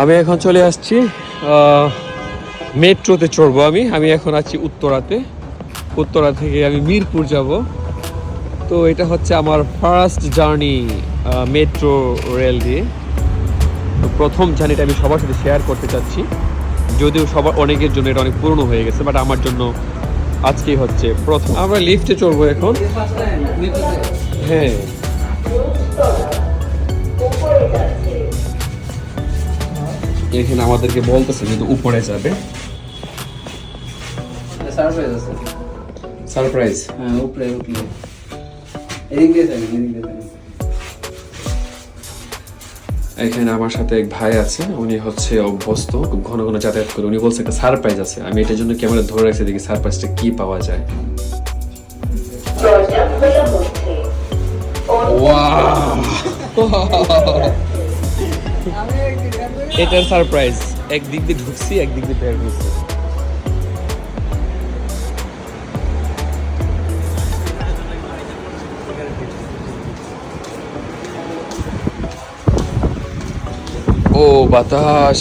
আমি এখন চলে আসছি মেট্রোতে চড়বো। আমি এখন আছি উত্তরাতে। উত্তরা থেকে আমি মিরপুর যাব। তো এটা হচ্ছে আমার ফার্স্ট জার্নি মেট্রো রেল দিয়ে। তো প্রথম জার্নিটা আমি সবার সাথে শেয়ার করতে চাচ্ছি, যদিও সবার অনেকের জন্য এটা অনেক পুরনো হয়ে গেছে, বাট আমার জন্য আজকেই হচ্ছে প্রথম। আমরা লিফটে চড়বো এখন। হ্যাঁ, এখানে আমাদেরকে বলতেছে কিন্তু উপরে যাবে। সারপ্রাইজ আছে। সারপ্রাইজ? হ্যাঁ, উপরে উঠলে এদিক দিয়ে যাবেন, এদিক দিয়ে যাবেন। এখানে আমার সাথে এক ভাই আছে, উনি হচ্ছে অভ্যস্ত, খুব ঘন ঘন যাতায়াত করে। উনি বলছে একটা সারপ্রাইজ আছে। আমি এটার জন্য ক্যামেরা ধরে রাখছি, দেখি সারপ্রাইজটা কি পাওয়া যায়। এটার সারপ্রাইজ, একদিক দিয়ে ঢুকছি, একদিক দিয়ে বের হয়েছি। ও বাতাস!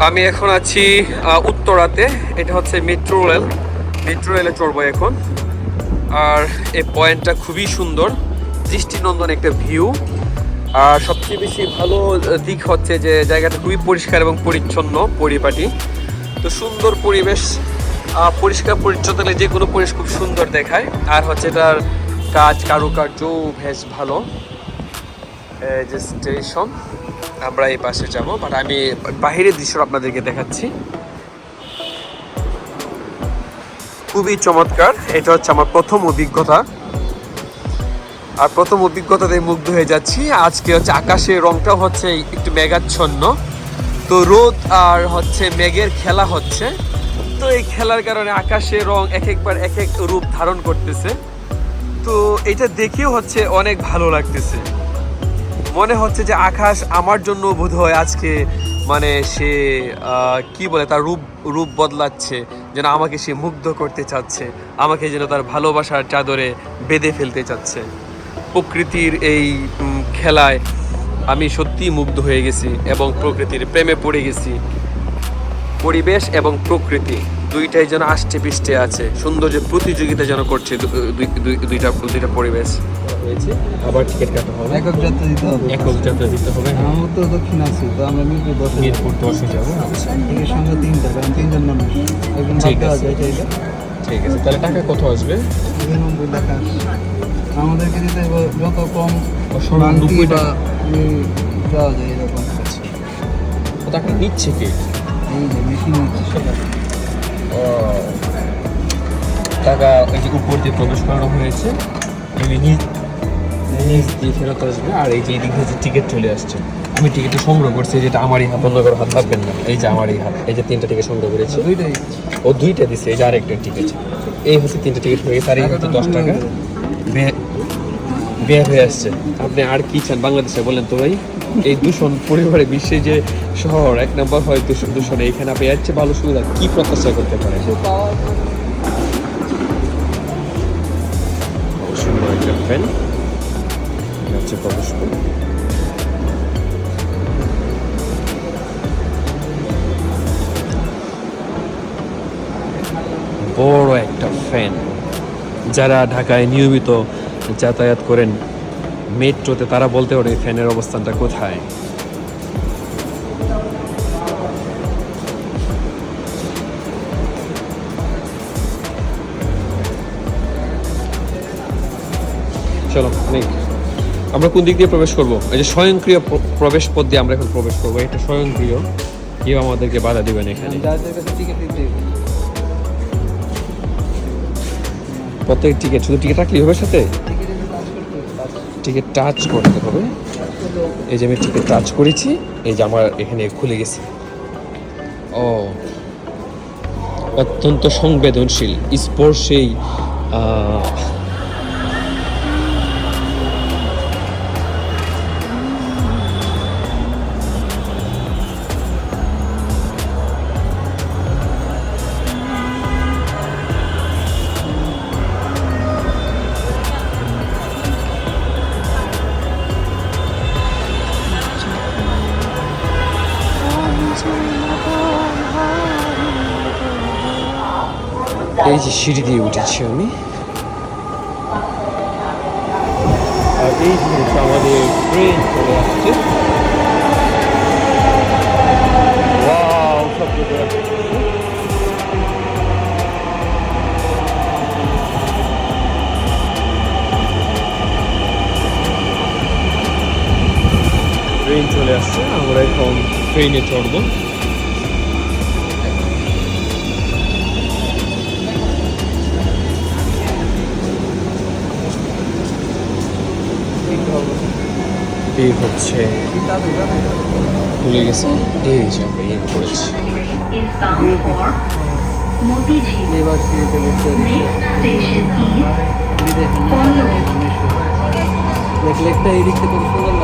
আমি এখন আছি উত্তরাতে। এটা হচ্ছে মেট্রো রেল। মেট্রো রেলে চড়বো এখন। আর এই পয়েন্টটা খুবই সুন্দর, দৃষ্টিনন্দন একটা ভিউ। আর সবচেয়ে বেশি ভালো দিক হচ্ছে যে জায়গাটা খুবই পরিষ্কার এবং পরিচ্ছন্ন, পরিপাটি। তো সুন্দর পরিবেশ, পরিষ্কার পরিচ্ছন্ন হলে যে কোনো পরিবেশ খুব সুন্দর দেখায়। আর হচ্ছে এটার কাজ, কারুকার্য বেশ ভালো। এই যে স্টেশন, আমরা এই পাশে যাব, বাট আমি বাহিরের দৃশ্য আপনাদেরকে দেখাচ্ছি। খুবই চমৎকার। এটা হচ্ছে আমার প্রথম অভিজ্ঞতা, আর প্রথম অভিজ্ঞতাতে মুগ্ধ হয়ে যাচ্ছি। আজকে হচ্ছে আকাশের রংটাও হচ্ছে একটু মেঘাচ্ছন্ন, তো রোদ আর হচ্ছে মেঘের খেলা হচ্ছে। তো এই খেলার কারণে আকাশের রং একবার এক এক রূপ ধারণ করতেছে। তো এটা দেখেও হচ্ছে অনেক ভালো লাগতেছে। মনে হচ্ছে যে আকাশ আমার জন্য বোধহয় আজকে মানে সে কি বলে, তার রূপ বদলাচ্ছে, যেন আমাকে সে মুগ্ধ করতে চাচ্ছে, আমাকে যেন তার ভালোবাসার চাদরে বেঁধে ফেলতে চাচ্ছে। প্রকৃতির এই খেলায় আমি সত্যিই মুগ্ধ হয়ে গেছি এবং প্রকৃতির প্রেমে পড়ে গেছি। পরিবেশ এবং প্রকৃতি দুইটাই যেন আষ্টে পৃষ্ঠে আছে, সৌন্দর্যের প্রতিযোগিতা যেন করছে দুইটা পরিবেশ হয়েছে। আবার টিকিট কাটা হবে, একক যাত্রা দিতে হবে। একক যাত্রা দিতে হবে। আমরা তো দক্ষিণ আছি, তো আমরা মিরপুর 10 যাবো। আচ্ছা, টিকিট সংখ্যা 3টা, কারণ 3জন মানুষ, একজন ভাগ ঠিক দেওয়া আছে। যায় চাইলে। ঠিক আছে, তাহলে টাকা কত আসবে? 90 টাকা আমাদেরকে দিতে হবে। যত কম 90 বা টাকা দেওয়া যায় এরকম। টাকা নিচ্ছে কে? এই যে মেশিন হচ্ছে টাকা ওই যে উপর দিয়ে প্রবেশ করানো হয়েছে, নিচ দিয়ে ফেরত আসবে। আর এই যে এই দিক থেকে টিকিট চলে আসছে, আমি টিকিটটা সংগ্রহ করছি, যেটা আমারই হাত, অন্য কারো হাত থাকবেন না। এই যে আমারই হাত, এই যে 3টা টিকিট সংগ্রহ করেছি। দুইটাই ও 2টা দিছে, এই যে আরেকটা টিকিট। এই হচ্ছে 3টা টিকিট হয়ে গেছে, আর এই হচ্ছে 10 টাকা বের হয়ে আসছে। আপনি আর কি চান বাংলাদেশে, বলেন তো ভাই? এই দূষণ পরিবারে বিশ্বে যে শহর 1 নম্বর হয় দূষণে, এখানে আপনি এর চেয়ে ভালো সুবিধা কি প্রত্যাশা করতে পারেন? সুন্দর একটা ফ্যান হচ্ছে প্রবেশ করে। বড় একটা ফ্যান। যারা ঢাকায় নিয়মিত যাতায়াত করেন মেট্রোতে, তারা বলতে পারে ফ্যানের অবস্থানটা কোথায়। চলো, আমরা কোন দিক দিয়ে প্রবেশ করব? এই যে স্বয়ংক্রিয় প্রবেশ পথ দিয়ে আমরা এখন প্রবেশ করবো। এটা স্বয়ংক্রিয়, কেউ আমাদেরকে বাধা দিবেন এখানে। যাদের কাছে টিকিট দিতে হবে। প্রত্যেক টিকিট, শুধু টিকিট রাখলেই হবে সাথে? টিকিট টাচ করতে হবে। এই যে আমি টিকিট টাচ করেছি, এই যে আমার এখানে খুলে গেছে। ও, অত্যন্ত সংবেদনশীল, স্পর্শেই এই যে সিঁড়ি দিয়ে উঠেছি আমি, আর এই যে হচ্ছে আমাদের ট্রেন চলে আসছে। ওয়াও, শব্দ করে আসছে। ট্রেন চলে আসছে, আমরা এখন ট্রেনে চড়বো। এই হচ্ছে ভুলে গেছে, এই যে আমরা এই করেছি। is bound for Motijhi. এবার সিঁড়িতে বসতে Next station is দেখলে একটা এই দিক থেকে কত সুন্দর